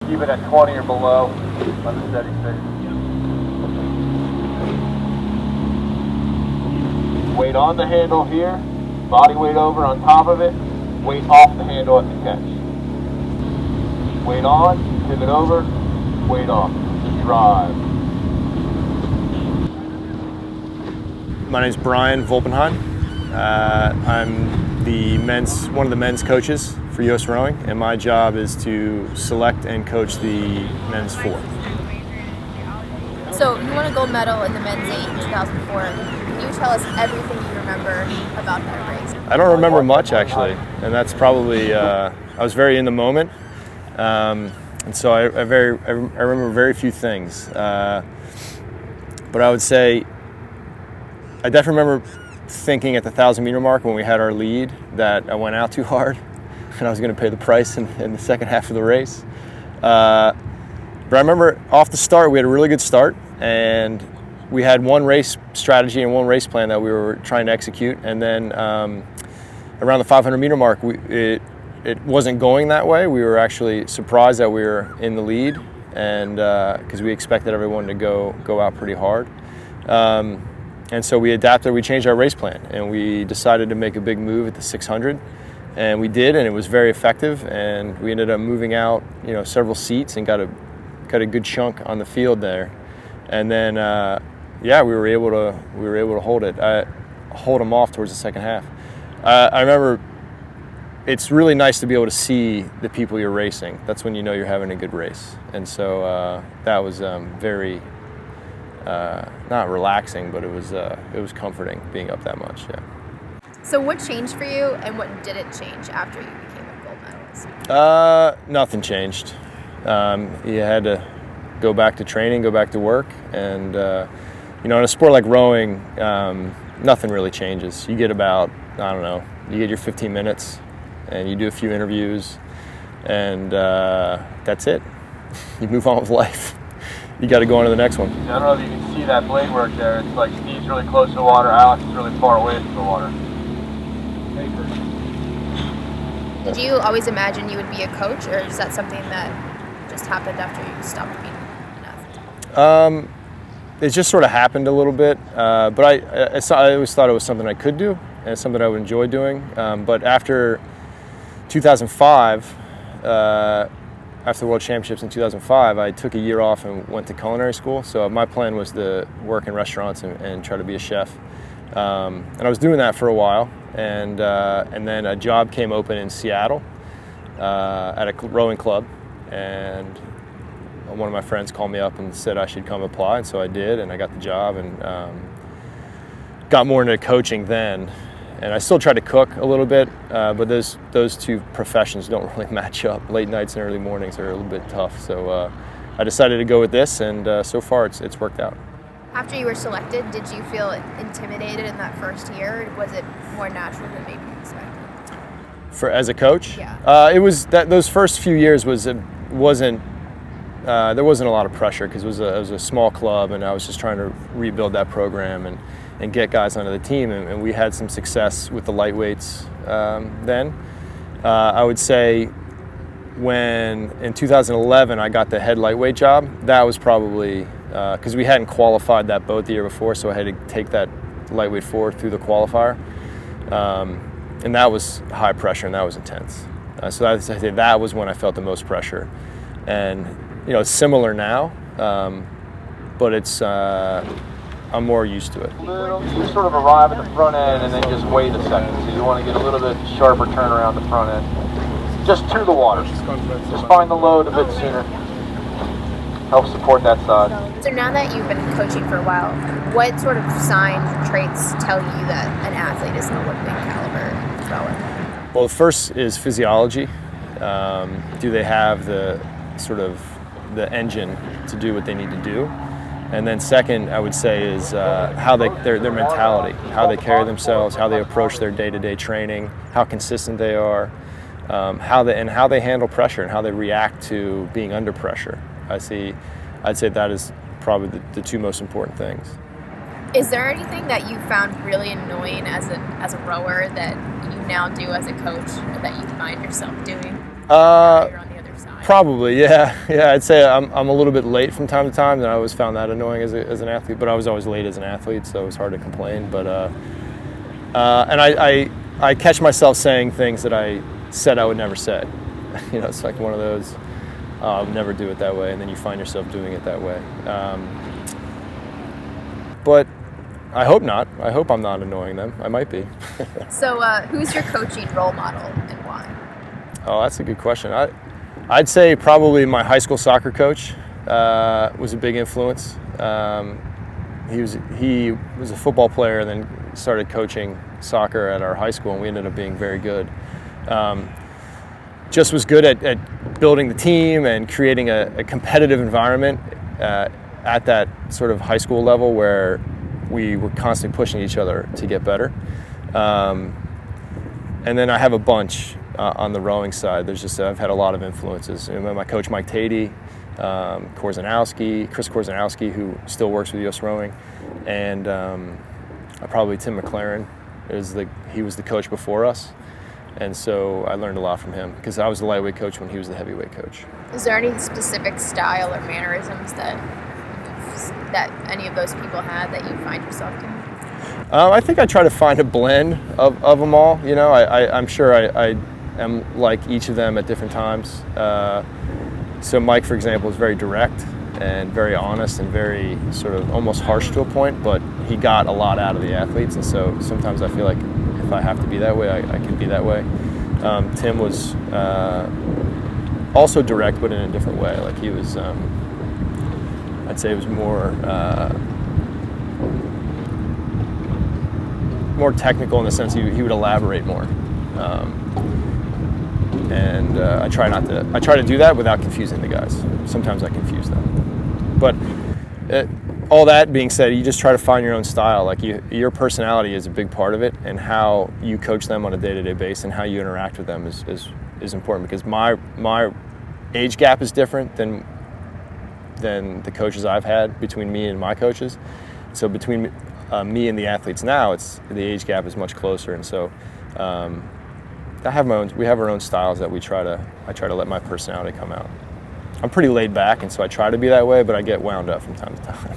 Keep it at 20 or below on the steady state. Weight on the handle here, body weight over on top of it, weight off the handle at the catch. Weight on, pivot over, weight off. Just drive. My name is Bryan Volpenhein. I'm one of the men's coaches for USRowing, and my job is to select and coach the men's 4. So you won a gold medal in the men's 8 in 2004. Can you tell us everything you remember about that race? I don't remember much, actually, and that's probably, I was very in the moment, and so I remember very few things. But I would say, I definitely remember thinking at the 1,000-meter mark when we had our lead that I went out too hard and I was going to pay the price in the second half of the race. But I remember off the start, we had a really good start, and we had one race strategy and one race plan that we were trying to execute. And then around the 500-meter mark, it wasn't going that way. We were actually surprised that we were in the lead, and because we expected everyone to go out pretty hard. And so we adapted, we changed our race plan, and we decided to make a big move at the 600. And we did, and it was very effective, and we ended up moving out, several seats and got a good chunk on the field there. And then, we were able to hold them off towards the second half. I remember it's really nice to be able to see the people you're racing. That's when you know you're having a good race. And so that was very, not relaxing, but it was comforting being up that much, yeah. So what changed for you, and what didn't change after you became a gold medalist? Nothing changed. You had to go back to training, go back to work, and in a sport like rowing, nothing really changes. You get about, you get your 15 minutes, and you do a few interviews, and that's it. You move on with life. You got to go on to the next one. I don't know if you can see that blade work there. It's like Steve's really close to the water, Alex is really far away from the water. Did you always imagine you would be a coach, or is that something that just happened after you stopped being an athlete? It just sort of happened a little bit, but I always thought it was something I could do and something I would enjoy doing. But after 2005, after the World Championships in 2005, I took a year off and went to culinary school. So my plan was to work in restaurants and try to be a chef. And I was doing that for a while, and then a job came open in Seattle at a rowing club, and one of my friends called me up and said I should come apply, and so I did, and I got the job, and got more into coaching then. And I still try to cook a little bit, but those two professions don't really match up. Late nights and early mornings are a little bit tough, so I decided to go with this, and so far it's worked out. After you were selected, did you feel intimidated in that first year, or was it more natural than maybe you expected? As a coach? Yeah. It was that those first few years there wasn't a lot of pressure, because it was a small club, and I was just trying to rebuild that program and get guys onto the team, and we had some success with the lightweights then. I would say when in 2011 I got the head lightweight job, that was probably because we hadn't qualified that boat the year before, so I had to take that lightweight forward through the qualifier, and that was high pressure and that was intense. So I would say that was when I felt the most pressure, and it's similar now, but it's I'm more used to it. You sort of arrive at the front end and then just wait a second. So you want to get a little bit sharper turn around the front end. Just to the water. Just find the load a bit sooner. Help support that side. So now that you've been coaching for a while, what sort of signs or traits tell you that an athlete is an Olympic caliber rower? Well, the first is physiology. Do they have the engine to do what they need to do? And then second, I would say, is how their mentality, how they carry themselves, how they approach their day-to-day training, how consistent they are, how they handle pressure and how they react to being under pressure. I'd say that is probably the two most important things. Is there anything that you found really annoying as a rower that you now do as a coach, or that you find yourself doing? You're on the other side. Probably, yeah. I'd say I'm a little bit late from time to time, and I always found that annoying as an athlete. But I was always late as an athlete, so it was hard to complain. But and I catch myself saying things that I said I would never say. It's like one of those, I'll never do it that way, and then you find yourself doing it that way. But I hope not. I hope I'm not annoying them. I might be. So who's your coaching role model and why? Oh, that's a good question. I'd say probably my high school soccer coach was a big influence. He was a football player and then started coaching soccer at our high school, and we ended up being very good. Just was good at building the team and creating a competitive environment at that sort of high school level where we were constantly pushing each other to get better. And then I have a bunch on the rowing side. I've had a lot of influences. My coach Mike Tatey, Chris Korzanowski, who still works with USRowing, and probably Tim McLaren. He was the coach before us, and so I learned a lot from him because I was the lightweight coach when he was the heavyweight coach. Is there any specific style or mannerisms that any of those people had that you find yourself doing? I think I try to find a blend of them all. I'm sure I am like each of them at different times. So Mike, for example, is very direct and very honest and very sort of almost harsh to a point, but he got a lot out of the athletes, and so sometimes I feel like if I have to be that way, I can be that way. Tim was also direct, but in a different way. Like he was, I'd say it was more technical in the sense he would elaborate more. And I try to do that without confusing the guys. Sometimes I confuse them. But all that being said, you just try to find your own style. Like your personality is a big part of it, and how you coach them on a day-to-day basis and how you interact with them is important, because my age gap is different than the coaches I've had between me and my coaches. So between me and the athletes now, the age gap is much closer, and so we have our own styles that I try to let my personality come out. I'm pretty laid back, and so I try to be that way, but I get wound up from time to time.